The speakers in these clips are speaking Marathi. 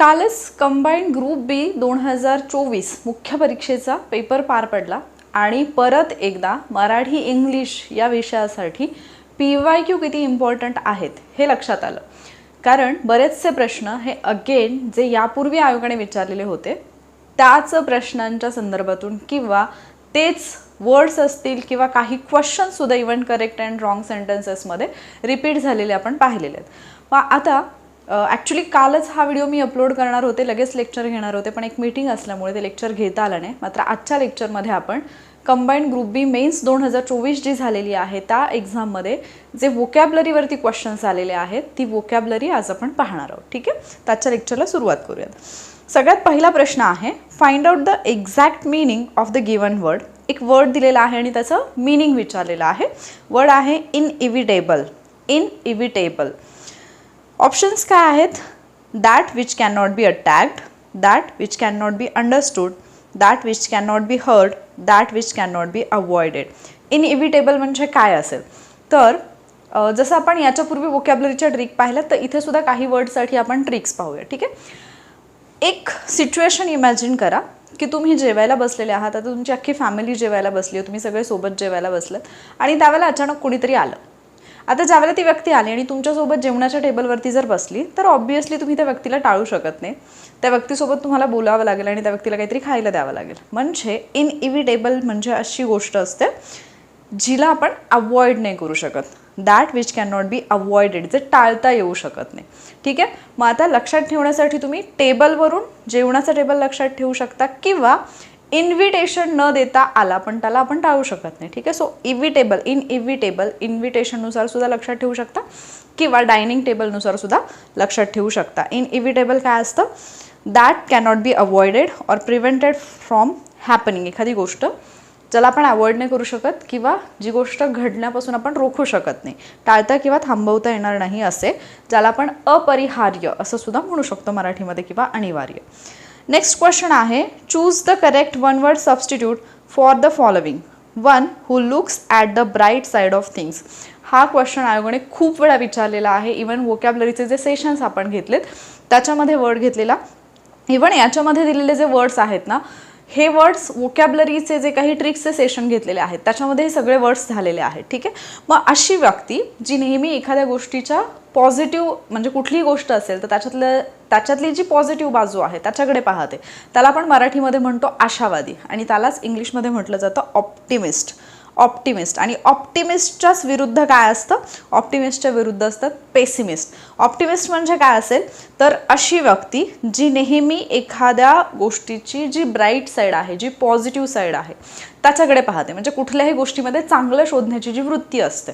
कालच कंबाईंड ग्रुप बी 2024 मुख्य परीक्षेचा पेपर पार पडला आणि परत एकदा मराठी इंग्लिश या विषयासाठी PYQ किती इम्पॉर्टंट आहेत हे लक्षात आलं. कारण बरेचसे प्रश्न हे अगेन जे यापूर्वी आयोगाने विचारलेले होते त्याच प्रश्नांच्या संदर्भातून किंवा तेच वर्ड्स असतील किंवा काही क्वेश्चन सुद्धा इवन करेक्ट अँड रॉंग सेंटेन्सेसमध्ये रिपीट झालेले आपण पाहिलेले आहेत. मग आता ॲक्च्युली कालच हा व्हिडिओ मी अपलोड करणार होते, लगेच लेक्चर घेणार होते, पण एक मीटिंग असल्यामुळे ते लेक्चर घेता आलं नाही. मात्र आजच्या लेक्चरमध्ये आपण कंबाईंड ग्रुप बी मेन्स 2024 जी झालेली आहे त्या एक्झाममध्ये जे वोकॅबलरीवरती क्वेश्चन्स आलेले आहेत ती वोकॅबलरी आज आपण पाहणार आहोत. ठीक आहे, त्याच्या लेक्चरला सुरुवात करूयात. सगळ्यात पहिला प्रश्न आहे find out the exact meaning of the given word. एक वर्ड दिलेला आहे आणि त्याचं मीनिंग विचारलेलं आहे. वर्ड आहे इनइव्हिटेबल. इनइव्हिटेबल. ऑप्शन्स काय आहेत? That which can not be attacked, that which can not be understood, that which can not be heard, that which can not be avoided. Inevitable म्हणजे काय असेल तर जसं आपण याच्यापूर्वी वोकॅबलरीच्या ट्रिक पाहिल्यात तर इथे सुद्धा काही वर्डसाठी आपण ट्रिक्स पाहूया. ठीक आहे, एक सिच्युएशन इमॅजिन करा की तुम्ही जेवायला बसलेले आहात. आता तुमची अख्खी फॅमिली जेवायला बसली आहे, तुम्ही सगळे सोबत जेवायला बसलात आणि त्यावेळेला अचानक कोणीतरी आलं. आता ज्यावेळेला ती व्यक्ती आली आणि तुमच्यासोबत जेवणाच्या टेबलवरती जर बसली तर ऑब्व्हियसली तुम्ही त्या व्यक्तीला टाळू शकत नाही. त्या व्यक्तीसोबत तुम्हाला बोलावं लागेल आणि त्या व्यक्तीला काहीतरी खायला द्यावं लागेल. म्हणजे इनइव्हिटेबल म्हणजे अशी गोष्ट असते जिला आपण अवॉइड नाही करू शकत. That which can not be avoided, जे टाळता येऊ शकत नाही. ठीक आहे, मग आता लक्षात ठेवण्यासाठी तुम्ही टेबलवरून जेवणाचं टेबल लक्षात ठेवू शकता किंवा इन्व्हिटेशन न देता आला पण त्याला आपण टाळू शकत नाही. ठीक आहे, सो इव्हिटेबल, इनइव्हिटेबल इन्व्हिटेशननुसार सुद्धा लक्षात ठेवू शकता किंवा डायनिंग टेबलनुसार सुद्धा लक्षात ठेवू शकता. इनइव्हिटेबल काय असतं? That can not be avoided or prevented from happening. एखादी गोष्ट ज्याला आपण अवॉइड नाही करू शकत किंवा जी गोष्ट घडण्यापासून आपण रोखू शकत नाही, टाळता किंवा थांबवता येणार नाही असे, ज्याला आपण अपरिहार्य असं सुद्धा म्हणू शकतो मराठीमध्ये किंवा अनिवार्य. नेक्स्ट क्वेश्चन आहे choose the correct one word substitute for the following. One who looks at the bright side of things. हा क्वेश्चन आयोगाने खूप वेळा विचारलेला आहे. इवन वोकॅबलरीचे जे सेशन्स आपण घेतलेत त्याच्यामध्ये वर्ड घेतलेला. इवन याच्यामध्ये दिलेले जे वर्ड्स आहेत ना, हे वर्ड्स वोकॅबलरीचे जे काही ट्रिक्सचे सेशन घेतलेले आहेत त्याच्यामध्ये हे सगळे वर्ड्स झालेले आहेत. ठीक आहे, मग अशी व्यक्ती जी नेहमी एखाद्या गोष्टीच्या पॉझिटिव्ह म्हणजे कुठलीही गोष्ट असेल तर त्याच्यातली जी पॉझिटिव्ह बाजू आहे त्याच्याकडे पाहते, त्याला आपण मराठीमध्ये म्हणतो आशावादी आणि त्यालाच इंग्लिशमध्ये म्हटलं जातं ऑप्टिमिस्ट. ऑप्टिमिस्ट. आणि ऑप्टिमिस्टच्याच विरुद्ध काय असतं? ऑप्टिमिस्टच्या विरुद्ध असतात पेसिमिस्ट. ऑप्टिमिस्ट म्हणजे काय असेल तर अशी व्यक्ती जी नेहमी एखाद्या गोष्टीची जी ब्राईट साईड आहे, जी पॉझिटिव्ह साईड आहे त्याच्याकडे पाहते. म्हणजे कुठल्याही गोष्टीमध्ये चांगलं शोधण्याची जी वृत्ती असते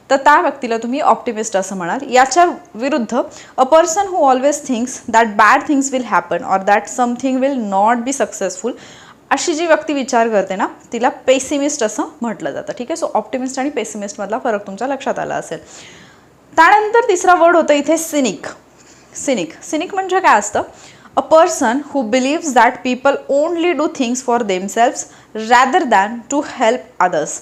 तर त्या व्यक्तीला तुम्ही ऑप्टिमिस्ट असं म्हणाल. याच्या विरुद्ध अ person who always thinks that bad things will happen or that something will not be successful, अशी जी व्यक्ती विचार करते ना तिला पेसिमिस्ट असं म्हटलं जातं. ठीक आहे, सो ऑप्टिमिस्ट आणि पेसिमिस्टमधला फरक तुमच्या लक्षात आला असेल. त्यानंतर तिसरा वर्ड होतं इथे सिनिक. सिनिक. सिनिक म्हणजे काय असतं? A person who believes that people only do things for themselves rather than to help others.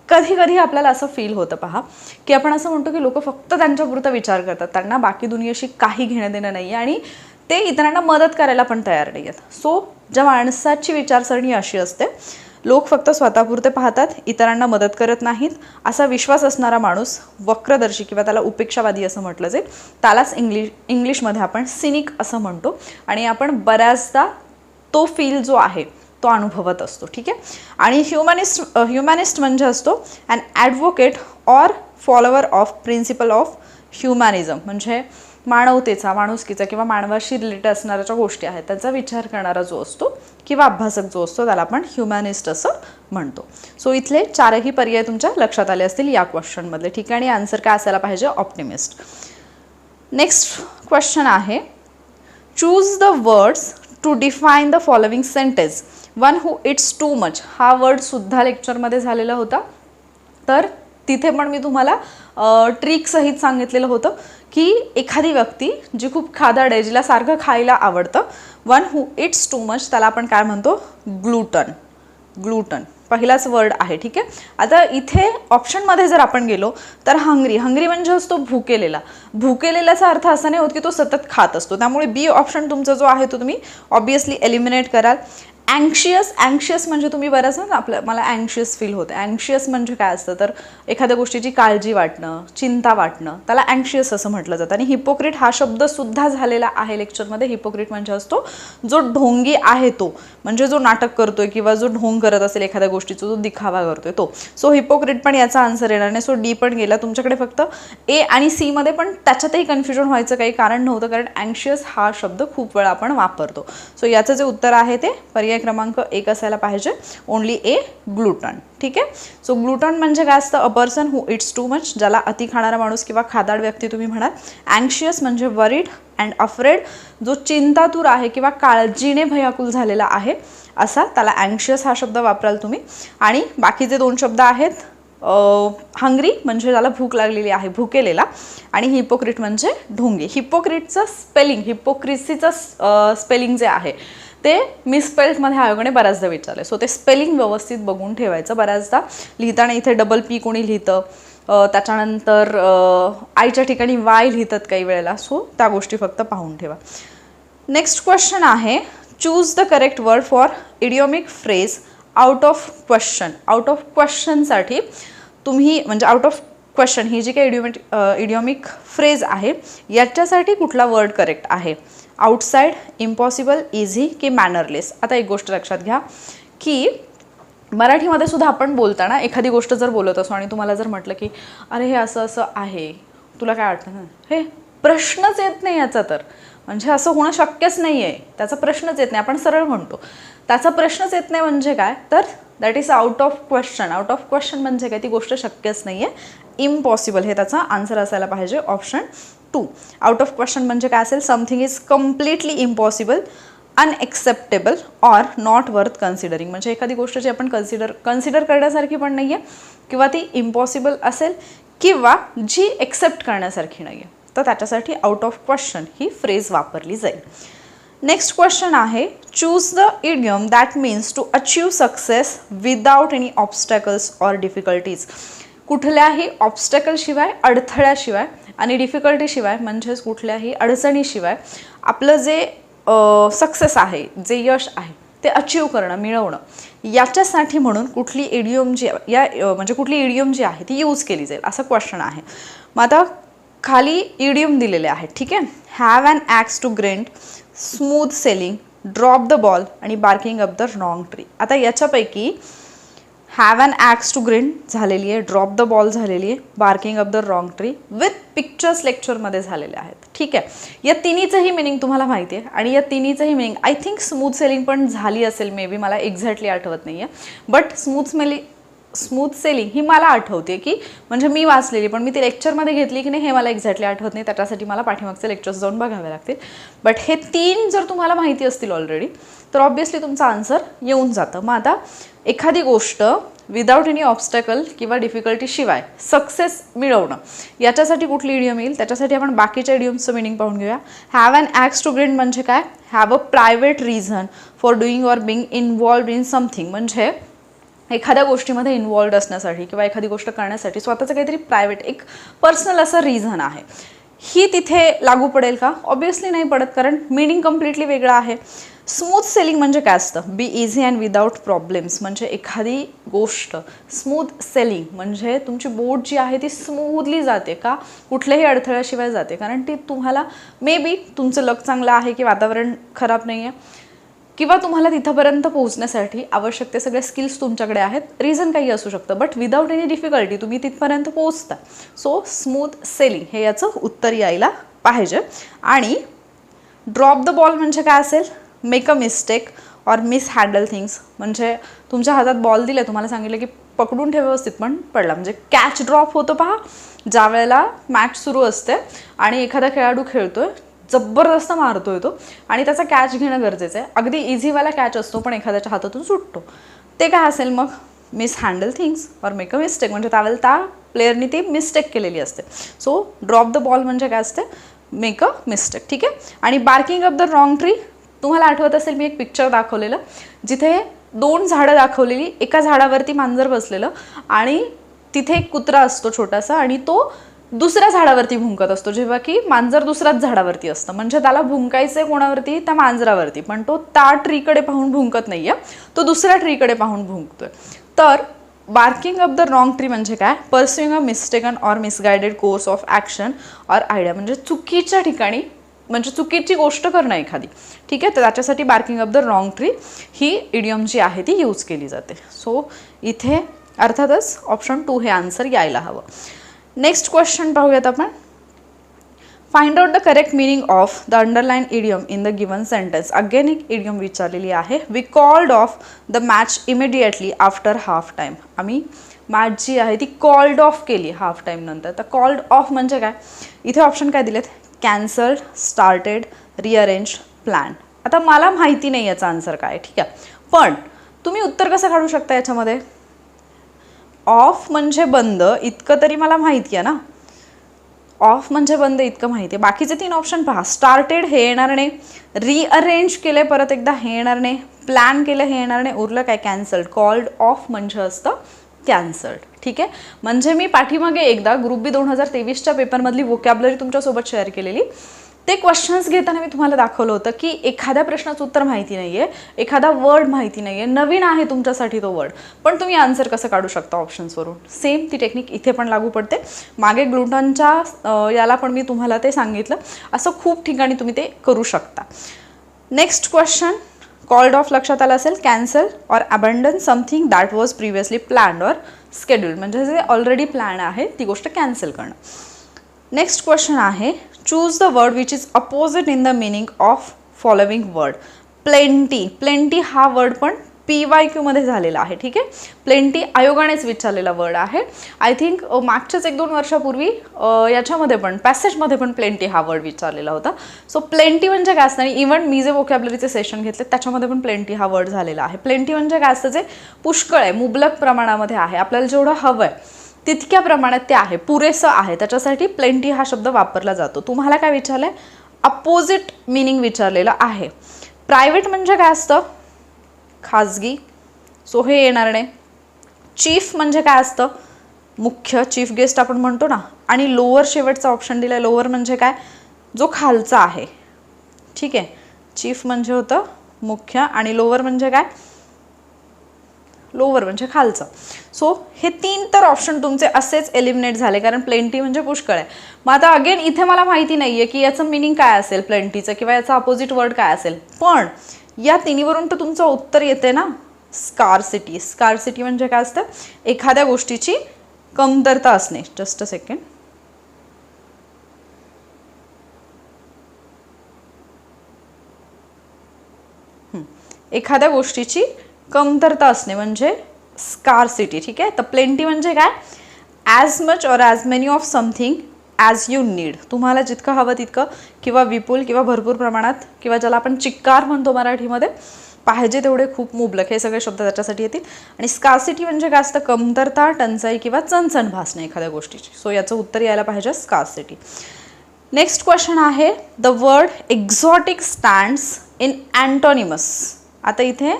कधी कधी आपल्याला असं फील होतं पहा की आपण असं म्हणतो की लोक फक्त त्यांच्यापुरता विचार करतात, त्यांना बाकी दुनियेशी काही घेणं देणं नाही आणि ते इतरांना मदत करायला पण तयार नाही आहेत. सो ज्या माणसाची विचारसरणी अशी असते, लोक फक्त स्वतःपुरते पाहतात, इतरांना मदत करत नाहीत, असा विश्वास असणारा माणूस वक्रदर्शी किंवा त्याला उपेक्षावादी असं म्हटलं जाईल, त्यालाच इंग्लिशमध्ये आपण सिनिक असं म्हणतो आणि आपण बऱ्याचदा तो फील जो आहे तो अनुभवत असतो. ठीक आहे, आणि ह्युमॅनिस्ट म्हणजे असतो an advocate or follower of principle of humanism. म्हणजे मानवतेचा, माणुसकीचा किंवा मानवाशी रिलेटेड असणाऱ्या ज्या गोष्टी आहेत त्याचा विचार करणारा जो असतो किंवा अभ्यासक जो असतो त्याला आपण ह्युमॅनिस्ट असं म्हणतो. सो इथले चारही पर्याय तुमच्या लक्षात आले असतील या क्वेश्चनमधले. ठीक आहे, आणि आन्सर काय असायला पाहिजे? ऑप्टिमिस्ट. नेक्स्ट क्वेश्चन आहे choose the words to define the following sentence. One who eats too much. हा वर्ड सुद्धा लेक्चरमध्ये झालेला होता, तर तिथे पण मी तुम्हाला ट्रिकसहित सांगितलेलं होतं की एखादी व्यक्ती जी खूप खादाड आहे, जिला सारखं खायला आवडतं, one who eats too much, त्याला आपण काय म्हणतो? ग्लूटन. ग्लूटन. पहिलाच वर्ड आहे. ठीक आहे, आता इथे ऑप्शनमध्ये जर आपण गेलो तर हंग्री, हंग्री म्हणजे असतो भुकेलेला. भुकेलेल्याचा अर्थ असा नाही होत की तो सतत खात असतो, त्यामुळे बी ऑप्शन तुमचा जो आहे तो तुम्ही ऑब्विसली एलिमिनेट कराल. अँक्शियस, अँक्शियस म्हणजे तुम्ही बऱ्याच ना मला अँक्शियस फील होतं. अँक्शियस म्हणजे काय असतं तर एखाद्या गोष्टीची काळजी वाटणं, चिंता वाटणं, त्याला अँक्शियस असं म्हटलं जातं. आणि हिपोक्रेट हा शब्द सुद्धा झालेला आहे लेक्चरमध्ये. हिपोक्रेट म्हणजे असतो जो ढोंगी आहे, तो म्हणजे जो नाटक करतोय किंवा जो ढोंग करत असेल एखाद्या गोष्टीचा, जो दिखावा करतोय तो. सो हिपोक्रेट पण याचा आन्सर येणार नाही. सो डी पण गेला. तुमच्याकडे फक्त ए आणि सी मध्ये पण त्याच्यातही कन्फ्युजन व्हायचं काही कारण नव्हतं, कारण अँक्शियस हा शब्द खूप वेळा आपण वापरतो. सो याचं जे उत्तर आहे ते पर्याय क्रमांक 1 असायला पाहिजे. ओनली ए, ग्लुटन. ठीक आहे, सो ग्लुटन म्हणजे काय असतं? A person who eats too much, ज्याला अति खाणारा माणूस किंवा खादाड व्यक्ती तुम्ही म्हणाल. अँक्शियस म्हणजे वरीड अँड अफ्रेड, जो चिंतातूर आहे किंवा काळजीने भयाकुल झालेला आहे असा, त्याला अँक्शियस हा शब्द वापराल तुम्ही. आणि बाकीचे 2 शब्द आहेत, हंग्री म्हणजे ज्याला भूक लागलेली आहे, भुकेलेला, आणि हिपोक्रेट म्हणजे ढोंगी. हिपोक्रेटचं स्पेलिंग, हिपोक्रेसीचं स्पेलिंग जे आहे ते मिसस्पेल्डमध्ये आयोगाने बऱ्याचदा विचारले. सो ते स्पेलिंग व्यवस्थित बघून ठेवायचं. बऱ्याचदा लिहिताना इथे डबल पी कोणी लिहितं, त्याच्यानंतर आयच्या ठिकाणी वाय लिहितात काही वेळेला. सो त्या गोष्टी फक्त पाहून ठेवा. नेक्स्ट क्वेश्चन आहे, choose the correct word for idiomatic phrase out of question. Out of क्वेश्चनसाठी तुम्ही म्हणजे आउट ऑफ क्वेश्चन ही जी काही इडियोमिक फ्रेज आहे याच्यासाठी कुठला वर्ड करेक्ट आहे? आउटसाइड, इम्पॉसिबल, इझी की मॅनरलेस. आता एक गोष्ट लक्षात घ्या की मराठीमध्ये सुद्धा आपण बोलताना एखादी गोष्ट जर बोलत असो आणि तुम्हाला जर म्हटलं की अरे हे असं असं आहे, तुला काय वाटतं ना, हे प्रश्नच येत नाही याचा, तर म्हणजे असं होणं शक्यच नाही आहे, त्याचा प्रश्नच येत नाही, आपण सरळ म्हणतो त्याचा प्रश्नच येत नाही म्हणजे काय, तर that is out of question. Out of question म्हणजे काय, ती गोष्ट शक्यच नाही आहे. इम्पॉसिबल हे त्याचा आन्सर असायला पाहिजे, ऑप्शन 2. आउट ऑफ क्वेश्चन म्हणजे काय असेल? Something is completely impossible, unacceptable or not worth considering. म्हणजे एखादी गोष्ट जी आपण कन्सिडर करण्यासारखी पण नाही आहे किंवा ती इम्पॉसिबल असेल किंवा जी एक्सेप्ट करण्यासारखी नाही आहे, तर त्याच्यासाठी आउट ऑफ क्वेश्चन ही फ्रेज वापरली जाईल. नेक्स्ट क्वेश्चन आहे, choose the idiom that means to achieve success without any obstacles or difficulties. कुठल्याही ऑब्स्टॅकलशिवाय, अडथळ्याशिवाय आणि डिफिकल्टीशिवाय म्हणजेच कुठल्याही अडचणीशिवाय आपलं जे सक्सेस आहे, जे यश आहे ते अचीव करणं, मिळवणं, याच्यासाठी म्हणून कुठली इडियम जी म्हणजे कुठली इडियम जी आहे ती यूज केली जाईल असं क्वेश्चन आहे. मग आता खाली इडियम दिलेले आहेत. ठीक आहे, have an axe to grind, smooth sailing, drop the ball आणि barking up the wrong tree. आता याच्यापैकी have an axe to grind झालेली आहे, ड्रॉप द बॉल झालेली आहे, barking up the wrong tree with pictures लेक्चरमध्ये झालेले आहेत. ठीक आहे, या तिन्हीचंही मिनिंग तुम्हाला माहिती आहे आणि या तिन्हीचंही meaning I think smooth sailing पण झाली असेल, मे बी, मला एक्झॅक्टली आठवत नाही आहे. बट स्मूथ सेलिंग ही मला आठवते की म्हणजे मी वाचलेली, पण मी ती लेक्चरमध्ये घेतली की नाही हे मला एक्झॅक्टली आठवत नाही, त्याच्यासाठी मला पाठीमागचे लेक्चर्स जाऊन बघावे लागतील. बट हे 3 जर तुम्हाला माहिती असतील ऑलरेडी तर ऑब्व्हियसली तुमचा आन्सर येऊन जातं. मग आता एखादी गोष्ट विदाउट एनी ऑब्स्टॅकल किंवा डिफिकल्टीशिवाय सक्सेस मिळवणं, याच्यासाठी कुठली इडियम येईल? त्याच्यासाठी आपण बाकीच्या इडियमचं मिनिंग पाहून घेऊया. Have an axe to grind म्हणजे काय? Have a private reason for doing or being involved in something. म्हणजे एखाद्या गोष्टीमध्ये इन्व्हॉल्व्ड असण्यासाठी किंवा एखादी गोष्ट करण्यासाठी स्वतःचं काहीतरी प्रायव्हेट, एक पर्सनल असं रिझन आहे. ही तिथे लागू पडेल का? ऑब्व्हियसली नाही पडत, कारण मिनिंग कम्प्लिटली वेगळा आहे. स्मूथ सेलिंग म्हणजे काय असतं? बी इझी अँड विदाउट प्रॉब्लेम्स. म्हणजे एखादी गोष्ट स्मूथ सेलिंग म्हणजे तुमची बोट जी आहे ती स्मूथली जाते का? कुठल्याही अडथळ्याशिवाय जाते, कारण ती तुम्हाला मे बी तुमचं लक चांगलं आहे की वातावरण खराब नाही आहे किंवा तुम्हाला तिथंपर्यंत पोहोचण्यासाठी आवश्यक ते सगळे स्किल्स तुमच्याकडे आहेत, रिझन काही असू शकतं, बट विदाउट एनी डिफिकल्टी तुम्ही तिथपर्यंत पोहोचता. सो स्मूथ सेलिंग हे याचं उत्तर यायला पाहिजे. आणि ड्रॉप द बॉल म्हणजे काय असेल? Make a mistake or miss handle things. म्हणजे तुमच्या हातात बॉल दिला, तुम्हाला सांगितलं की पकडून ठेव व्यवस्थित, पण पडला. म्हणजे कॅच ड्रॉप होतो पहा, ज्या वेळेला मॅच सुरू असते आणि एखादा खेळाडू खेळतोय, जबरदस्त मारतोय तो आणि त्याचा कॅच घेणं गरजेचं आहे. अगदी इझीवाला कॅच असतो पण एखाद्याच्या हातातून सुटतो, ते काय असेल मग? Miss handle things or make a mistake. म्हणजे त्यावेळेला त्या प्लेअरनी ती मिस्टेक केलेली असते. सो ड्रॉप द बॉल म्हणजे काय असते? Make a mistake. ठीक आहे, आणि barking up the wrong tree तुम्हाला आठवत असेल मी एक पिक्चर दाखवलेलं जिथे 2 झाडं दाखवलेली, एका झाडावरती मांजर बसलेलं आणि तिथे एक कुत्रा असतो छोटासा आणि तो दुसऱ्या झाडावरती भुंकत असतो, जेव्हा की मांजर दुसऱ्याच झाडावरती असतं. म्हणजे त्याला भुंकायचंय कोणावरती? त्या मांजरावरती, पण तो त्या ट्रीकडे पाहून भुंकत नाहीये, तो दुसऱ्या ट्रीकडे पाहून भुंकतोय. तर barking up the wrong tree म्हणजे काय? Pursuing a mistaken or misguided course of action or idea, म्हणजे चुकीच्या ठिकाणी, म्हणजे चुकीची गोष्ट करणं एखादी. ठीक आहे, तर त्याच्यासाठी barking up the wrong tree ही इडियम जी आहे ती यूज केली जाते. सो इथे अर्थातच ऑप्शन 2 हे आन्सर यायला हवं. नेक्स्ट क्वेश्चन पाहूयात आपण. Find out the correct meaning of the underline idiom in the given sentence. Again एक इडियम विचारलेली आहे. We called off the match immediately after half time. आम्ही मॅच जी आहे ती कॉल्ड ऑफ केली हाफ टाइम नंतर. तर कॉल्ड ऑफ म्हणजे काय? इथे ऑप्शन काय दिलेत? Cancelled, started, rearrange, plan. आता मला माहिती नाही याचा आन्सर काय, ठीक आहे, पण तुम्ही उत्तर कसं काढू शकता याच्यामध्ये? ऑफ म्हणजे बंद इतकं तरी मला माहिती आहे ना, ऑफ म्हणजे बंद इतकं माहिती आहे. बाकीचे 3 ऑप्शन पहा. स्टार्टेड हे येणार नाही, रिअरेंज केले परत एकदा हे येणार नाही, प्लॅन केलं हे येणार नाही, उरलं काय? कॅन्सल्ड. कॉल्ड ऑफ म्हणजे असतं कॅन्सल्ड. ठीक आहे, म्हणजे मी पाठीमागे एकदा ग्रुप बी 2023च्या पेपरमधली वोकॅब्युलरी तुमच्यासोबत शेअर केलेली. ते क्वेश्चन्स घेताना मी तुम्हाला दाखवलं होतं की एखाद्या प्रश्नाचं उत्तर माहिती नाही आहे, एखादा वर्ड माहिती नाही आहे, नवीन आहे तुमच्यासाठी तो वर्ड, पण तुम्ही आन्सर कसं काढू शकता ऑप्शन्सवरून. सेम ती टेक्निक इथे पण लागू पडते. मागे ग्लुटनच्या याला पण मी तुम्हाला ते सांगितलं. असं खूप ठिकाणी तुम्ही ते करू शकता. Next question. कॉल्ड ऑफ लक्षात आलं असेल. Cancel or abandon something that was previously planned or scheduled, म्हणजे जे ऑलरेडी प्लॅन आहे ती गोष्ट कॅन्सल करणं. नेक्स्ट क्वेश्चन आहे. Choose the word which is opposite in the meaning of following word. Plenty. Plenty हा वर्ड पण PYQ मध्ये झालेला आहे. ठीक आहे, प्लेंटी आयोगानेच विचारलेला वर्ड आहे. आय थिंक मागच्याच 1-2 वर्षापूर्वी याच्यामध्ये पण पॅसेजमध्ये पण प्लेंटी हा वर्ड विचारलेला होता. सो प्लेंटी म्हणजे काय असतं, आणि इव्हन मी जे वोकॅब्युलरीचे सेशन घेतले त्याच्यामध्ये पण प्लेंटी हा वर्ड झालेला आहे. प्लेंटी म्हणजे काय असतं? जे पुष्कळ आहे, मुबलक प्रमाणामध्ये आहे, आपल्याला जेवढं हवं आहे तितक्या प्रमाणात ते आहे, पुरेसं आहे, त्याच्यासाठी प्लेंटी हा शब्द वापरला जातो. तुम्हाला काय विचारलं आहे? अपोजिट मिनिंग विचारलेलं आहे. प्रायव्हेट म्हणजे काय असतं? खाजगी, सो हे येणार नाही. चीफ म्हणजे काय असतं? मुख्य, चीफ गेस्ट आपण म्हणतो ना. आणि लोअर शेवटचा ऑप्शन दिला आहे. लोअर म्हणजे काय? जो खालचा आहे. ठीक आहे, चीफ म्हणजे होतं मुख्य आणि लोअर म्हणजे काय? लोअर म्हणजे खालचं. सो हे 3 तर ऑप्शन तुमचे असेच एलिमिनेट झाले, कारण प्लेंटी म्हणजे पुष्कळ आहे. मग आता अगेन इथे मला माहिती नाही आहे की याचं मिनिंग काय असेल प्लेंटीचं, किंवा याचा अपोजिट वर्ड काय असेल, पण या 3वरून तर तुमचं उत्तर येते ना, स्कार्सिटी. स्कार्सिटी म्हणजे काय असतं? एखाद्या गोष्टीची कमतरता असणे. Just a second. एखाद्या गोष्टीची कमतरता असणे म्हणजे स्कार्सिटी. ठीक आहे, तर प्लेंटी म्हणजे काय? As much or as many of something as you need. तुम्हाला जितकं हवं तितकं, किंवा विपुल किंवा भरपूर प्रमाणात, किंवा ज्याला आपण चिक्कार म्हणतो मराठीमध्ये, पाहिजे तेवढे, खूप मुबलक, हे सगळे शब्द त्याच्यासाठी येतील. आणि स्कार्सिटी म्हणजे काय असतं? कमतरता, टंचाई किंवा चणचण भासणे एखाद्या गोष्टीची. सो याचं उत्तर यायला पाहिजे स्कार्सिटी. नेक्स्ट क्वेश्चन आहे. The word exotic stands in antonymous. आता इथे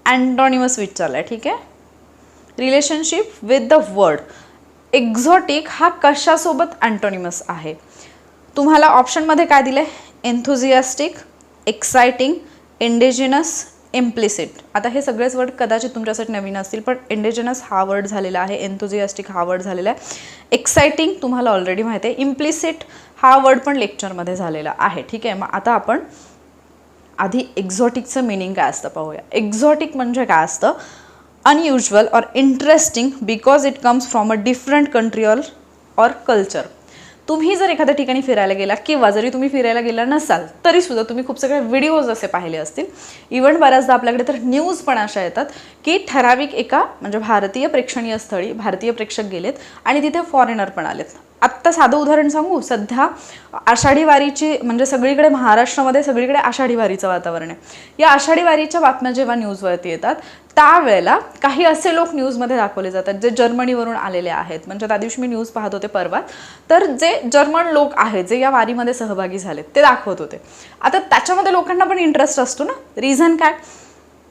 अँटोनिमस विचारलं आहे. ठीक आहे, relationship with the word. Exotic हा कशासोबत अँटोनिमस आहे? तुम्हाला ऑप्शनमध्ये काय दिलं आहे? Enthusiastic, exciting, indigenous, implicit. आता हे सगळेच वर्ड कदाचित तुमच्यासाठी नवीन असतील, पण इंडिजिनस हा वर्ड झालेला आहे, एन्थुझियास्टिक हा वर्ड झालेला आहे, एक्साइटिंग तुम्हाला ऑलरेडी माहिती आहे, इम्प्लिसिट हा वर्ड पण लेक्चरमध्ये झालेला आहे. ठीक आहे, मग आता आपण आधी एक्झॉटिकचं मिनिंग काय असतं पाहूया. एक्झॉटिक म्हणजे काय असतं? Unusual or interesting because it comes from a different country or culture. तुम्ही जर एखाद्या ठिकाणी फिरायला गेला, किंवा जरी तुम्ही फिरायला गेला नसाल तरीसुद्धा तुम्ही खूप सगळे व्हिडिओज असे पाहिले असतील. इव्हन बऱ्याचदा आपल्याकडे तर न्यूज पण अशा येतात की ठराविक एका म्हणजे भारतीय प्रेक्षणीय स्थळी भारतीय प्रेक्षक गेलेत आणि तिथे फॉरेनर पण आलेत. आत्ता साधं उदाहरण सांगू, सध्या आषाढी वारीची म्हणजे सगळीकडे महाराष्ट्रामध्ये सगळीकडे आषाढी वारीचं वातावरण आहे. या आषाढी वारीच्या बातम्या जेव्हा न्यूजवरती येतात त्यावेळेला काही असे लोक न्यूजमध्ये दाखवले जातात जे जर्मनीवरून आलेले आहेत. म्हणजे त्या दिवशी मी न्यूज पाहत होते परवा, तर जे जर्मन लोक आहेत जे या वारीमध्ये सहभागी झालेत ते दाखवत होते. आता त्याच्यामध्ये लोकांना पण इंटरेस्ट असतो ना. रिझन काय,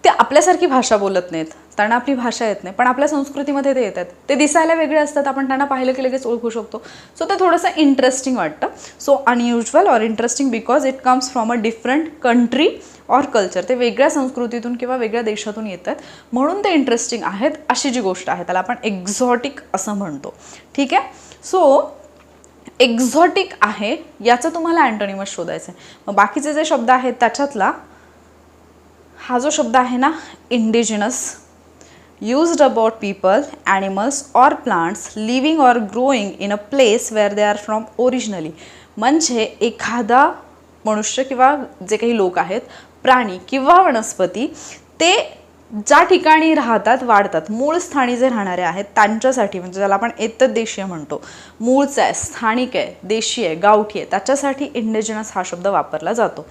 ते आपल्यासारखी भाषा बोलत नाहीत, त्यांना आपली भाषा येत नाही, पण आपल्या संस्कृतीमध्ये ते येतात. ते दिसायला वेगळे असतात, आपण त्यांना पाहिलं की लगेच ओळखू शकतो. सो ते थोडंसं इंटरेस्टिंग वाटतं. So unusual or interesting because it comes from a different country or culture. ते वेगळ्या संस्कृतीतून किंवा वेगळ्या देशातून येतात म्हणून ते इंटरेस्टिंग आहेत. अशी जी गोष्ट आहे त्याला आपण एक्झॉटिक असं म्हणतो. ठीक आहे. सो एक्झॉटिक आहे याचं तुम्हाला अँटोनिमस शोधायचं आहे. मग बाकीचे जे शब्द आहेत त्याच्यातला हा जो शब्द आहे ना, indigenous, used about people, animals or plants living or growing in a place where they are from originally. म्हणजे एखादा मनुष्य किंवा जे काही लोक आहेत, प्राणी किंवा वनस्पती, ते ज्या ठिकाणी राहतात, वाढतात, मूळ स्थानी जे राहणारे आहेत त्यांच्यासाठी, म्हणजे ज्याला आपण एतद्देशीय म्हणतो, मूळचं आहे, स्थानिक आहे, देशी आहे, गावठी आहे, त्याच्यासाठी इंडिजिनस हा शब्द वापरला जातो.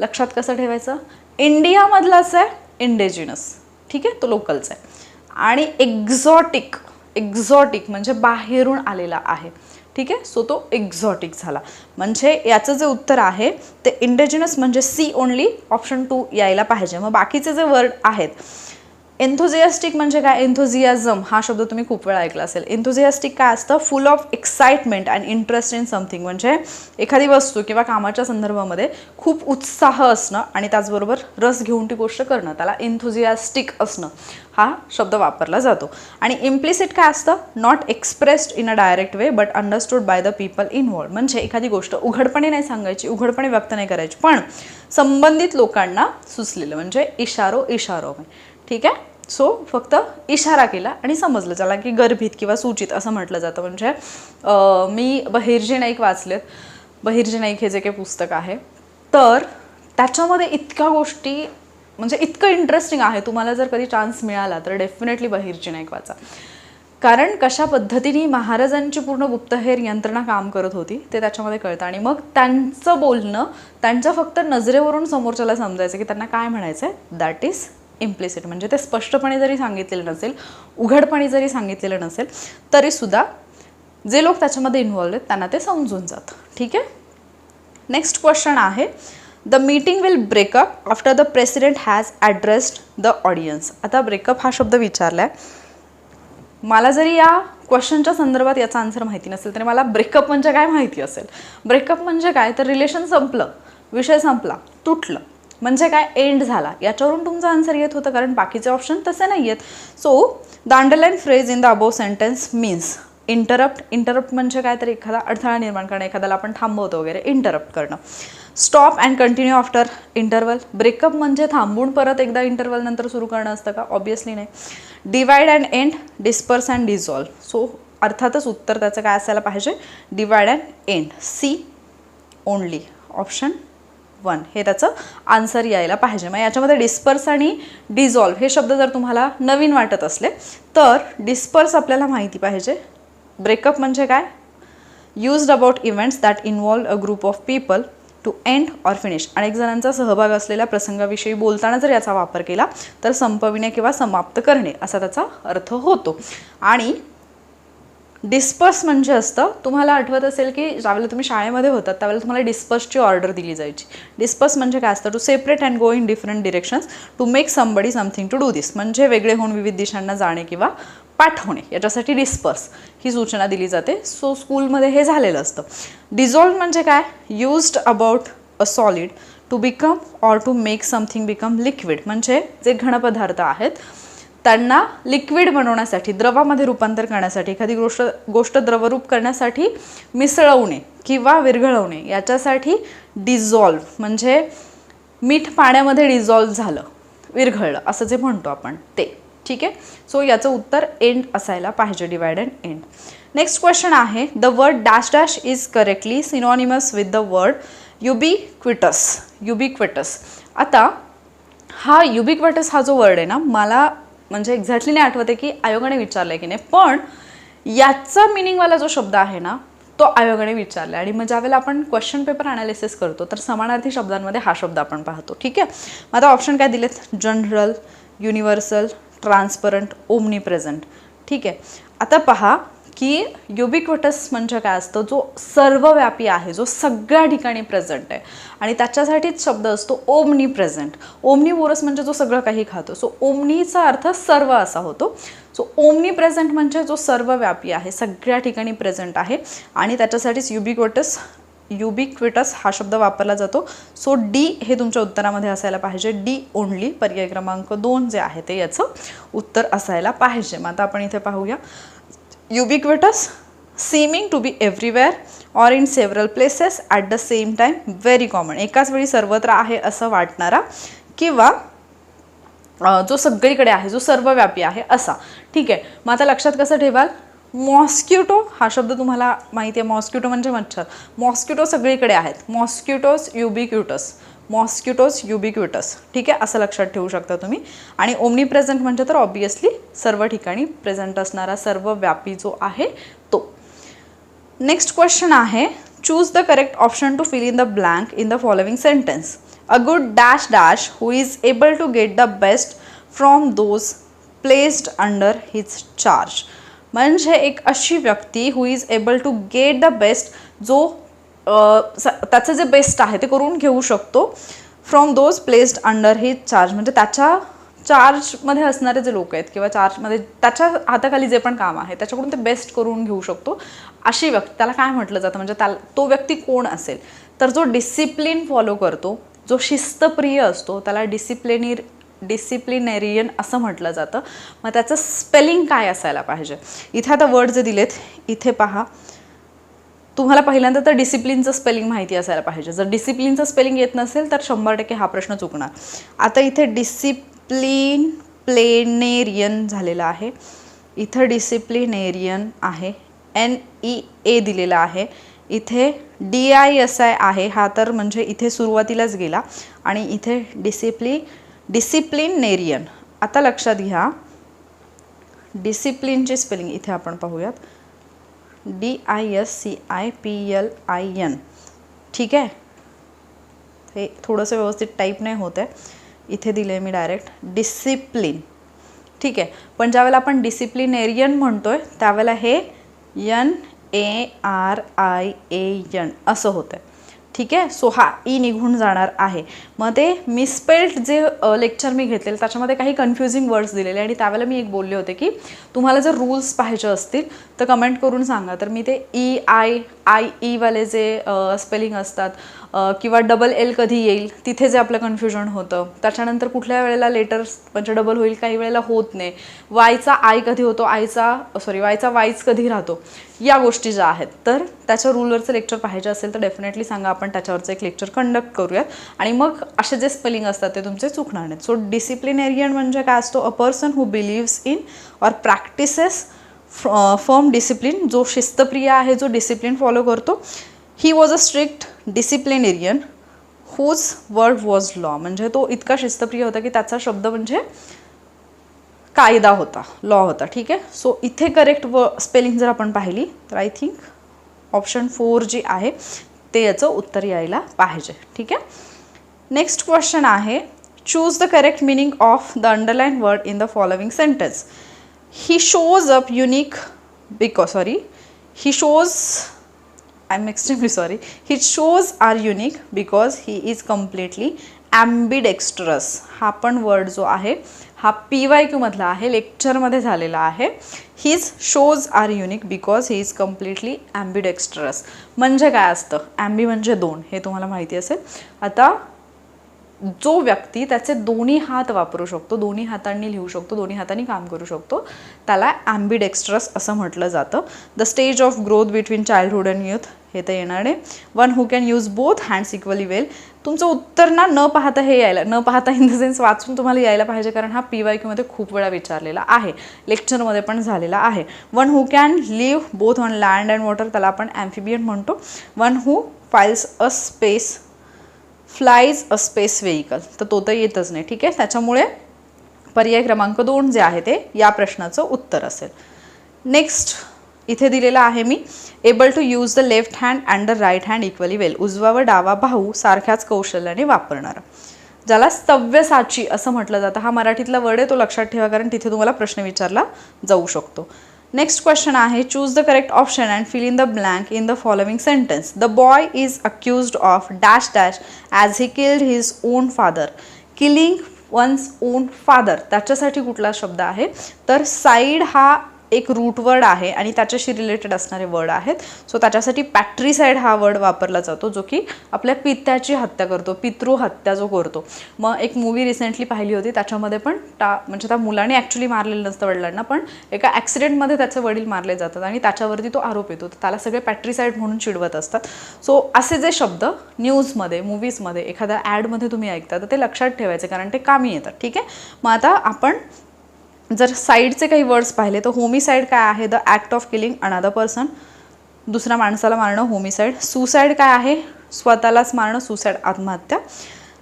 लक्षात कसं ठेवायचं, इंडियामधलाच आहे इंडिजिनस, ठीक आहे, तो लोकलचा आहे. आणि एक्झॉटिक, एक्झॉटिक म्हणजे बाहेरून आलेला आहे. ठीक आहे. सो तो एक्झॉटिक झाला. म्हणजे याचं जे उत्तर आहे ते इंडिजिनस म्हणजे सी ओनली, ऑप्शन 2 यायला पाहिजे. मग बाकीचे जे वर्ड आहेत, एन्थुझियास्टिक म्हणजे काय, एन्थुझियाझम हा शब्द तुम्ही खूप वेळा ऐकला असेल. एन्थुझियास्टिक काय असतं, फुल of excitement and interest in something. म्हणजे एखादी वस्तू किंवा कामाच्या संदर्भामध्ये खूप उत्साह असणं आणि त्याचबरोबर रस घेऊन ती गोष्ट करणं, त्याला एन्थुझियास्टिक असणं हा शब्द वापरला जातो. आणि इम्प्लिसिट काय असतं, not expressed in a direct way but understood by the people involve. म्हणजे एखादी गोष्ट उघडपणे नाही सांगायची, उघडपणे व्यक्त नाही करायची, पण संबंधित लोकांना सुचलेलं, म्हणजे इशारो इशारो. ठीक आहे. सो फक्त इशारा केला आणि समजलं, ज्याला की गर्भित किंवा सूचित असं म्हटलं जातं. म्हणजे मी बहिर्जी नाईक वाचलेत. बहिर्जी नाईक हे जे काही पुस्तक आहे, तर त्याच्यामध्ये इतक्या गोष्टी, म्हणजे इतकं इंटरेस्टिंग आहे. तुम्हाला जर कधी चान्स मिळाला तर डेफिनेटली बहिर्जी नाईक वाचा. कारण कशा पद्धतीने महाराजांची पूर्ण गुप्तहेर यंत्रणा काम करत होती ते त्याच्यामध्ये कळतं. आणि मग त्यांचं बोलणं, त्यांच्या फक्त नजरेवरून समोरच्याला समजायचं की त्यांना काय म्हणायचं आहे. That is implicit. म्हणजे ते स्पष्टपणे जरी सांगितलेलं नसेल, उघडपणे जरी सांगितलेलं नसेल, तरीसुद्धा जे लोक त्याच्यामध्ये इन्व्हॉल्व आहेत त्यांना ते समजून जातं. ठीक आहे. नेक्स्ट क्वेश्चन आहे, the meeting will break up after the president has addressed the audience. आता ब्रेकअप हा शब्द विचारला आहे. मला जरी या क्वेश्चनच्या संदर्भात याचा आन्सर माहिती नसेल तरी मला ब्रेकअप म्हणजे काय माहिती असेल. ब्रेकअप म्हणजे काय, तर रिलेशन संपलं, विषय संपला, तुटलं, म्हणजे काय, एंड झाला. याच्यावरून तुमचा आन्सर येत होतं, कारण बाकीचे ऑप्शन तसे नाही आहेत. So the underline phrase in the above sentence means interrupt. Interrupt म्हणजे काय, तर एखादा अडथळा निर्माण करणं, एखाद्याला आपण थांबवतो वगैरे, इंटरप्ट करणं. Stop and continue after interval. Breakup म्हणजे थांबून परत एकदा इंटरवल नंतर सुरू करणं असतं का, ऑब्वियसली नाही. Divide and end, disperse and dissolve. So अर्थातच उत्तर त्याचं काय असायला पाहिजे, divide and end, C only, option 1 हे त्याचं आन्सर यायला पाहिजे. मग याच्यामध्ये डिस्पर्स आणि डिझॉल्व हे शब्द जर तुम्हाला नवीन वाटत असले तर डिस्पर्स आपल्याला माहिती पाहिजे. ब्रेकअप म्हणजे काय, used about events that involve a group of people to end or finish. अनेक जणांचा सहभाग असलेल्या प्रसंगाविषयी बोलताना जर याचा वापर केला तर संपविणे किंवा समाप्त करणे असा त्याचा अर्थ होतो. आणि डिस्पर्स म्हणजे असतं, तुम्हाला आठवत असेल की ज्यावेळेला तुम्ही शाळेमध्ये होतात त्यावेळेला तुम्हाला डिस्पर्सची ऑर्डर दिली जायची. डिस्पर्स म्हणजे काय असतं, to separate and go in different directions to make somebody something to do this. म्हणजे वेगळे होऊन विविध दिशांना जाणे किंवा पाठवणे, याच्यासाठी डिस्पर्स ही सूचना दिली जाते. सो स्कूलमध्ये हे झालेलं असतं. डिझॉल्व म्हणजे काय, used about a solid to become or to make something become liquid. म्हणजे जे घनपदार्थ आहेत त्यांना लिक्विड बनवण्यासाठी, द्रवामध्ये रूपांतर करण्यासाठी, एखादी गोष्ट द्रवरूप करण्यासाठी मिसळवणे किंवा विरघळवणे, याच्यासाठी डिझॉल्व. म्हणजे मीठ पाण्यामध्ये डिझॉल्व झालं, विरघळलं असं जे म्हणतो आपण ते. ठीक आहे. सो याचं उत्तर एंड असायला पाहिजे, divide and end. Next question आहे, the word dash dash is correctly synonymous with the word ubiquitous. Ubiquitous. आता हा युबिक्विटस हा जो वर्ड आहे ना, मला म्हणजे एक्झॅक्टली नाही आठवते की आयोगाने विचारलं आहे की नाही, पण याचा मिनिंगवाला जो शब्द आहे ना तो आयोगाने विचारला. आणि मग ज्यावेळेला आपण क्वेश्चन पेपर अनालिसिस करतो तर समानार्थी शब्दांमध्ये हा शब्द आपण पाहतो. ठीक आहे. मग आता ऑप्शन काय दिलेत? General, universal, transparent, omni present. ठीक आहे. आता पहा की युबिक्विटस म्हणजे काय असतं? जो सर्वव्यापी आहे, जो सगळ्या ठिकाणी प्रेझेंट आहे. आणि त्याच्यासाठीच शब्द असतो ओमनी प्रेझेंट. ओमनीवोरस म्हणजे जो सगळं काही खातो. सो ओमनीचा अर्थ सर्व असा होतो. सो ओमनी प्रेझेंट म्हणजे जो सर्वव्यापी आहे, सगळ्या ठिकाणी प्रेझेंट आहे. आणि त्याच्यासाठीच युबिक्विटस हा शब्द वापरला जातो. सो डी हे तुमच्या उत्तरामध्ये असायला पाहिजे. डी ओनली, पर्याय क्रमांक 2 जे आहे ते याचं उत्तर असायला पाहिजे. मग आता आपण इथे पाहूया. Ubiquitous, seeming to be everywhere or in several places at the same time, very common. एकाच वेळी सर्वत्र आहे असं वाटणारा किंवा जो सगळीकडे आहे, जो सर्वव्यापी आहे असा. ठीक आहे. मग आता लक्षात कसं ठेवाल? मॉस्किटो हा शब्द तुम्हाला माहिती आहे. मॉस्किटो म्हणजे मच्छर. मॉस्किटो सगळीकडे आहेत. Mosquitoes ubiquitous, mosquitoes ubiquitous. ठीक आहे, असं लक्षात ठेवू शकता तुम्ही. आणि ओमनी प्रेझेंट म्हणजे तर ऑब्वियसली सर्व ठिकाणी प्रेझेंट असणारा सर्वव्यापी जो आहे तो. नेक्स्ट क्वेश्चन आहे, choose the correct option to fill in the blank in the following sentence. A good dash dash who is able to get the best from those placed under his charge. म्हणजे एक अशी व्यक्ती who is able to get the best, जो त्याचं जे बेस्ट आहे ते करून घेऊ शकतो. From those placed under his charge म्हणजे त्याच्या चार्जमध्ये असणारे जे लोक आहेत किंवा चार्जमध्ये त्याच्या हाताखाली जे पण काम आहे त्याच्याकडून ते बेस्ट करून घेऊ शकतो. अशी व्यक्ती, त्याला काय म्हटलं जातं? म्हणजे तो व्यक्ती कोण असेल? तर जो डिसिप्लिन फॉलो करतो, जो शिस्तप्रिय असतो, त्याला डिसिप्लिनेरियन असं म्हटलं जातं. मग त्याचं स्पेलिंग काय असायला पाहिजे? इथे आता वर्ड जे दिलेत इथे पहा. तुम्हाला पहिल्यांदा तर डिसिप्लिनचं स्पेलिंग माहिती असायला पाहिजे. जर डिसिप्लिनचं स्पेलिंग येत नसेल तर 100% हा प्रश्न चुकणार. आता इथे डिसिप्लिनेरियन झालेला आहे. इथं डिसिप्लिनेरियन आहे. NEA दिलेला आहे. इथे DISI आहे. हा तर म्हणजे इथे सुरुवातीलाच गेला. आणि इथे डिसिप्लिनेरियन. आता लक्षात घ्या, डिसिप्लिनची स्पेलिंग इथे आपण पाहूयात. DISCIPLIN. ठीक आहे. हे थोडंसं व्यवस्थित टाईप नाही होत आहे. इथे दिलं आहे मी डायरेक्ट डिसिप्लिन. ठीक आहे. पण ज्यावेळेला आपण डिसिप्लिनेरियन म्हणतोय त्यावेळेला हे NARIAN असं होतं आहे. ठीक आहे. सो हा ई निघून जाणार आहे. मग ते मिसस्पेल्ड जे लेक्चर मी घेतलेलं त्याच्यामध्ये काही कन्फ्युजिंग वर्ड्स दिलेले आणि त्यावेळेला मी एक बोलले होते की तुम्हाला जर रूल्स पाहिजे असतील तर कमेंट करून सांगा. तर मी ते EI वाले जे स्पेलिंग असतात किंवा $L कधी येईल तिथे जे आपलं कन्फ्युजन होतं, त्याच्यानंतर कुठल्या वेळेला लेटर्स म्हणजे डबल होईल, काही वेळेला होत नाही, वायचा आय कधी होतो, वायचा वायच कधी राहतो, या गोष्टी ज्या आहेत. तर त्याच्या रूलवरचं लेक्चर पाहिजे असेल तर डेफिनेटली सांगा, आपण त्याच्यावरचं एक लेक्चर कंडक्ट करूयात आणि मग असे जे स्पेलिंग असतात ते तुमचे चुकणार नाहीत. सो डिसिप्लिनेरियन म्हणजे काय असतो? A person who believes in or practises firm discipline, जो शिस्तप्रिय आहे, जो डिसिप्लिन फॉलो करतो. He was a strict disciplinarian whose word was law. म्हणजे तो इतका शिस्तप्रिय होता की त्याचा शब्द म्हणजे कायदा होता, लॉ होता. ठीक आहे. सो इथे करेक्ट स्पेलिंग जर आपण पाहिली तर आय थिंक ऑप्शन 4 जी आहे ते याचं उत्तर यायला पाहिजे. ठीक आहे. नेक्स्ट क्वेश्चन आहे, choose the correct meaning of the underline word in the following sentence. He shows up unique I'm extremely sorry. His shows are unique because he is completely ambidextrous. हा पण वर्ड जो आहे हा PYQ मधला आहे, लेक्चरमध्ये झालेला आहे. His shows are unique because he is completely ambidextrous. म्हणजे काय असतं? ॲम्बी म्हणजे दोन, हे तुम्हाला माहिती असेल. आता जो व्यक्ती त्याचे दोन्ही हात वापरू शकतो, दोन्ही हातांनी लिहू शकतो, दोन्ही हातांनी काम करू शकतो, त्याला ॲम्बिडेक्स्ट्रस असं म्हटलं जातं. The stage of growth between childhood and youth, हे तर येणार आहे. One who can use both hands equally well. तुमचं उत्तर न पाहता हे यायला, न पाहता इन द सेन्स वाचून तुम्हाला यायला पाहिजे, कारण हा PYQ मध्ये खूप वेळा विचारलेला आहे, लेक्चरमध्ये पण झालेला आहे. One who can live both on land and water, त्याला आपण ॲम्फिबियन म्हणतो. One who flies a space vehicle, तर तो तर येतच नाही. ठीक आहे. त्याच्यामुळे पर्याय क्रमांक 2 जे आहे ते या प्रश्नाचं उत्तर असेल. नेक्स्ट इथे दिलेला आहे मी, able to use the left hand and the right hand equally well, उजवा व डावा बाहू सारख्याच कौशल्याने वापरणारा, ज्याला सव्यसाची असं म्हटलं जातं. हा मराठीतला वर्ड आहे, तो लक्षात ठेवा कारण तिथे तुम्हाला प्रश्न विचारला जाऊ शकतो. नेक्स्ट क्वेश्चन आहे, choose the correct option and fill in the blank in the following sentence. The boy is accused of dash dash as he killed his own father. Killing one's own father, त्याच्यासाठी कुठला शब्द आहे तर साईड हा एक रूट वर्ड आहे आणि त्याच्याशी रिलेटेड असणारे वर्ड आहेत. सो त्याच्यासाठी पॅट्रिसाइड हा वर्ड वापरला जातो, जो की आपल्या पित्याची हत्या करतो, पितृहत्या जो करतो. मग एक मूवी रिसेंटली पाहिली होती, त्याच्यामध्ये पण म्हणजे त्या मुलाने ॲक्च्युली मारलेलं नसतं वडिलांना, पण एका ॲक्सिडेंटमध्ये त्याचे वडील मारले जातात आणि त्याच्यावरती तो आरोप येतो, त्याला सगळे पॅट्रिसाइड म्हणून चिडवत असतात. सो असे जे शब्द न्यूजमध्ये, मूवीजमध्ये, एखाद्या ॲडमध्ये तुम्ही ऐकता तर ते लक्षात ठेवायचे कारण ते कामी येतात. ठीक आहे. मग आता आपण जर साईडचे काही वर्ड्स पाहिले तर होमिसाईड काय आहे, the act of killing another person, दुसऱ्या माणसाला मारणं होमिसाईड. सुसाईड काय आहे, स्वतःलाच मारणं, सुसाईड आत्महत्या.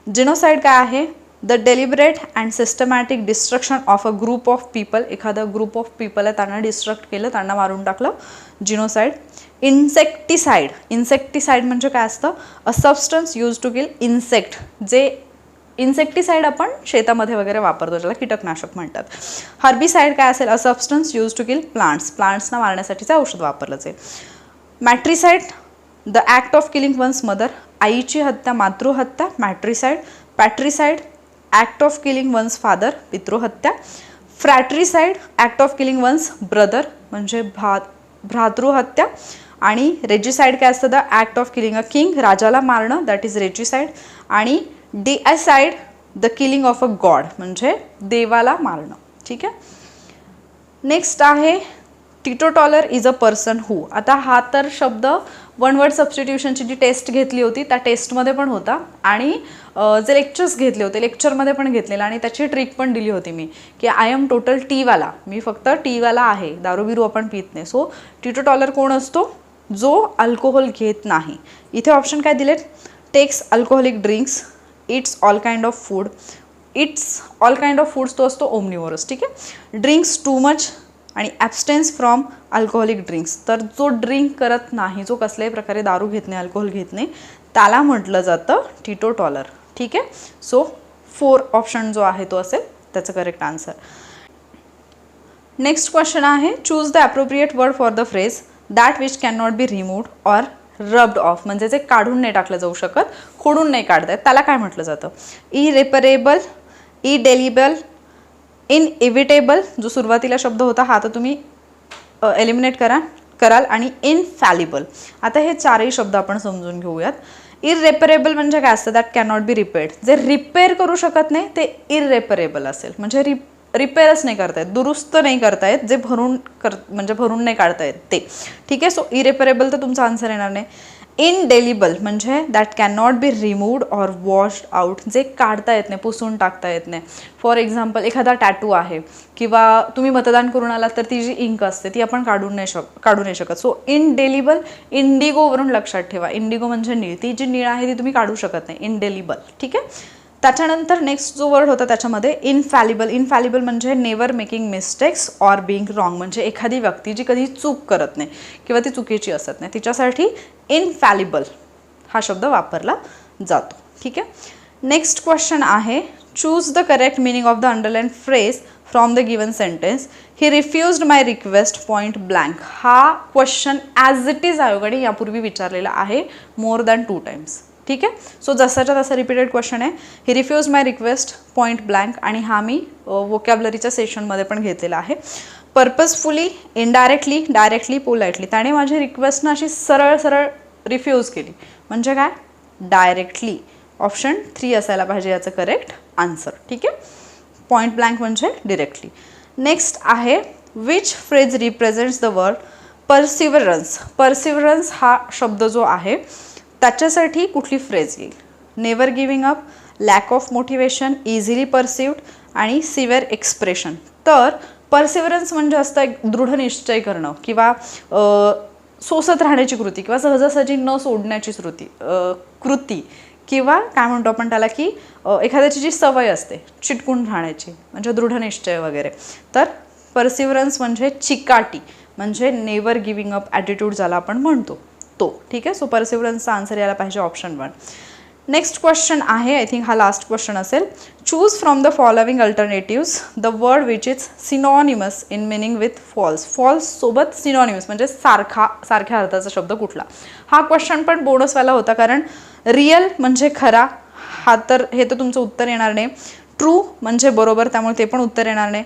जिनोसाईड काय आहे, the deliberate and systematic destruction of a group of people, एखादा ग्रुप ऑफ पीपल आहे त्यांना डिस्ट्रक्ट केलं, त्यांना मारून टाकलं, जिनोसाईड. इन्सेक्टिसाईड, इन्सेक्टिसाईड म्हणजे काय असतं, a substance use to kill insect, जे इन्सेक्टिसाईड आपण शेतामध्ये वगैरे वापरतो, ज्याला कीटकनाशक म्हणतात. हर्बिसाईड काय असेल, a substance use to kill plants, प्लांट्सना मारण्यासाठीचं औषध वापरलं जाईल. Matricide, the act of killing one's mother, आईची हत्या, मातृहत्या, matricide. Patricide, act of killing one's father, पितृहत्या. Fratricide, act of killing one's brother, म्हणजे भ्रातृहत्या. आणि रेजिसाईड काय असतं, the act of killing a king, राजाला मारणं, दॅट इज रेजिसाईड. आणि deicide, the killing of a god, म्हणजे देवाला मारणं. ठीक आहे. नेक्स्ट आहे टिटोटॉलर इज अ पर्सन हू. आता हा तर शब्द वन वर्ड सबस्टिट्यूशनची जी टेस्ट घेतली होती त्या टेस्टमध्ये पण होता आणि जे लेक्चर्स घेतले होते लेक्चरमध्ये पण घेतलेला आणि त्याची ट्रिक पण दिली होती मी की आय एम टोटल टीवाला, मी फक्त टीवाला आहे, दारू बिरू आपण पित नाही. सो टिटोटॉलर कोण असतो, जो अल्कोहोल घेत नाही. इथे ऑप्शन काय दिलेत, takes alcoholic drinks, it's all kind of food. It's all kind of foods तो असतो ओमनिवोरस. ठीक आहे. ड्रिंक्स टू मच आणि ॲबस्टेन्स फ्रॉम अल्कोहोलिक ड्रिंक्स, तर जो ड्रिंक करत नाही, जो कसल्याही प्रकारे दारू घेत नाही, अल्कोहोल घेत नाही, त्याला म्हटलं जातं टिटोटॉलर. ठीक आहे. सो 4 ऑप्शन जो आहे तो असेल त्याचं करेक्ट आन्सर. नेक्स्ट क्वेश्चन आहे, choose the appropriate word for the phrase that which can not be removed or rubbed of, म्हणजे जे काढून नाही टाकलं जाऊ शकत, खोडून नाही काढता येत, त्याला काय म्हटलं जातं. इरेपरेबल, इडेलिबल, इनइव्हिटेबल, जो सुरुवातीला शब्द होता हा तर तुम्ही एलिमिनेट कराल. आणि इनफॅलिबल. आता हे 4ही शब्द आपण समजून घेऊयात. इरेपरेबल म्हणजे काय असतं, that can not be repaired, जे रिपेअर करू शकत नाही ते इरेपरेबल असेल, म्हणजे रिपेअरच नाही करतायत, दुरुस्त नाही करतायत, जे म्हणजे भरून नाही काढतायत ते. ठीक आहे. सो इरेपरेबल तर तुमचा आन्सर येणार नाही. इनडेलिबल म्हणजे that can not be removed or washed out, जे काढता येत नाही, पुसून टाकता येत नाही. फॉर एक्झाम्पल एखादा टॅटू आहे किंवा तुम्ही मतदान करून आलात तर ती जी इंक असते ती आपण काढू नाही शकत. So indelible. इंडिगोवरून लक्षात ठेवा, इंडिगो म्हणजे नीळ, ती जी नीळ आहे ती तुम्ही काढू शकत नाही, इनडेलिबल. ठीक आहे. त्याच्यानंतर नेक्स्ट जो वर्ड होता त्याच्यामध्ये इनफॅलिबल. इनफॅलिबल म्हणजे never making mistakes or being wrong, म्हणजे एखादी व्यक्ती जी कधी चूक करत नाही किंवा ती चुकीची असत नाही, तिच्यासाठी इनफॅलिबल हा शब्द वापरला जातो. ठीक आहे. नेक्स्ट क्वेश्चन आहे, choose the correct meaning of the underline phrase from the given sentence. He refused my request point blank. हा क्वेश्चन ॲज इट इज आयोगाने यापूर्वी विचारलेला आहे मोर दॅन 2 टाइम्स. ठीक आहे. सो जसाच्या तसा रिपीटेड क्वेश्चन आहे. He refuse my request point blank, आणि हा मी वोकॅबलरीच्या सेशनमध्ये पण घेतलेला आहे. पर्पजफुली, इनडायरेक्टली, डायरेक्टली, पोलाइटली, त्याने माझी रिक्वेस्टनं अशी सरळ सरळ रिफ्यूज केली, म्हणजे काय, डायरेक्टली. ऑप्शन 3 असायला पाहिजे याचं करेक्ट आन्सर. ठीक आहे. पॉईंट ब्लँक म्हणजे डिरेक्टली. नेक्स्ट आहे, which phrase represents the word perseverance. Perseverance हा शब्द जो आहे त्याच्यासाठी कुठली फ्रेज येईल. Never giving up, lack of motivation, easily perceived आणि सिव्हिअर एक्सप्रेशन. तर परसिव्हरन्स म्हणजे असतं एक दृढ निश्चय करणं किंवा सोसत राहण्याची कृती किंवा सहजासहजी न सोडण्याची कृती किंवा काय म्हणतो आपण त्याला की एखाद्याची जी सवय असते चिटकून राहण्याची, म्हणजे दृढ निश्चय वगैरे. तर परसिव्हरन्स म्हणजे चिकाटी, म्हणजे नेवर गिविंग अप ॲटिट्यूड ज्याला आपण म्हणतो तो. ठीक आहे, सो परसिव्हरन्सचा आन्सर यायला पाहिजे ऑप्शन 1. नेक्स्ट क्वेश्चन आहे, आय थिंक हा लास्ट क्वेश्चन असेल. Choose from the following alternatives the word which is synonymous in meaning with false. False सोबत सिनॉनिमस म्हणजे सारख्या अर्थाचा शब्द कुठला. हा क्वेश्चन पण बोनसवाला होता, कारण रिअल म्हणजे खरा, हे तर तुमचं उत्तर येणार नाही. ट्रू म्हणजे बरोबर, त्यामुळे ते पण उत्तर येणार नाही.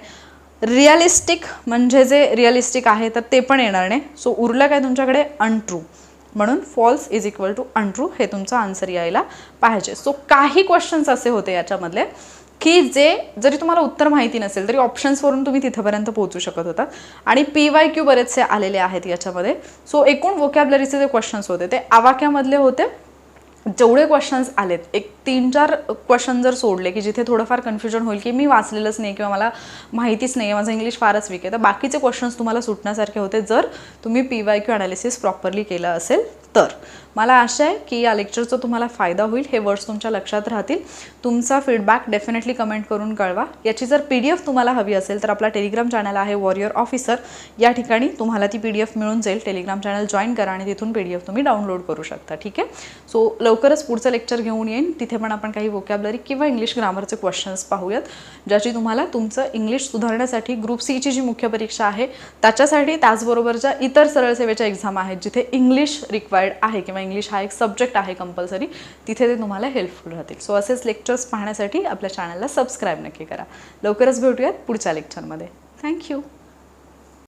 रिअलिस्टिक म्हणजे जे रिअलिस्टिक आहे तर ते पण येणार नाही. सो उरलं काय तुमच्याकडे, अनट्रू. म्हणून false is equal to untrue हे तुमचा आन्सर यायला पाहिजे. सो काही क्वेश्चन्स असे होते याच्यामधले की जे जरी तुम्हाला उत्तर माहिती नसेल तरी ऑप्शन्सवरून तुम्ही तिथंपर्यंत पोहोचू शकत होता. आणि PYQ बरेचसे आलेले आहेत याच्यामध्ये. सो एकूण वोकॅबलरीचे जे क्वेश्चन्स होते ते आवाक्यामधले होते. जेवढे क्वेश्चन्स आलेत, एक 3-4 क्वेश्चन जर सोडले की जिथे थोडंफार कन्फ्युजन होईल की मी वाचलेलंच नाही किंवा मला माहितीच नाही आहे, माझं इंग्लिश फारच वीक आहे, तर बाकीचे क्वेश्चन्स तुम्हाला सुटण्यासारखे होते जर तुम्ही PYQ ॲनालिसिस प्रॉपरली केलं असेल तर. मला आशा आहे की या लेक्चरचा तुम्हाला फायदा होईल, हे वर्ड्स तुमच्या लक्षात राहतील. तुमचा फीडबॅक डेफिनेटली कमेंट करून कळवा. याची जर PDF तुम्हाला हवी असेल तर आपला टेलिग्राम चॅनल आहे वॉरियर ऑफिसर, या ठिकाणी तुम्हाला ती PDF मिळून जाईल. टेलिग्राम चॅनल जॉईन करा आणि तिथून PDF तुम्ही डाउनलोड करू शकता. ठीक आहे, सो लवकरच पुढचं लेक्चर घेऊन येईन, तिथे पण आपण काही वोकॅबलरी किंवा इंग्लिश ग्रामरचे क्वेश्चन्स पाहूयात, ज्याची तुम्हाला तुमचं इंग्लिश सुधारण्यासाठी ग्रुप C ची जी मुख्य परीक्षा आहे त्याच्यासाठी, त्याचबरोबरच्या इतर सरळ सेवेच्या एक्झाम आहेत जिथे इंग्लिश रिक्वायर्ड आहे किंवा इंग्लिश हा एक सब्जेक्ट आहे कंपल्सरी, तिथे ते तुम्हाला हेल्पफुल राहतील. सो असेच लेक्चर्स पाहण्यासाठी आपल्या चॅनलला सबस्क्राईब नक्की करा. लवकरच भेटूयात पुढच्या लेक्चरमध्ये. थँक्यू.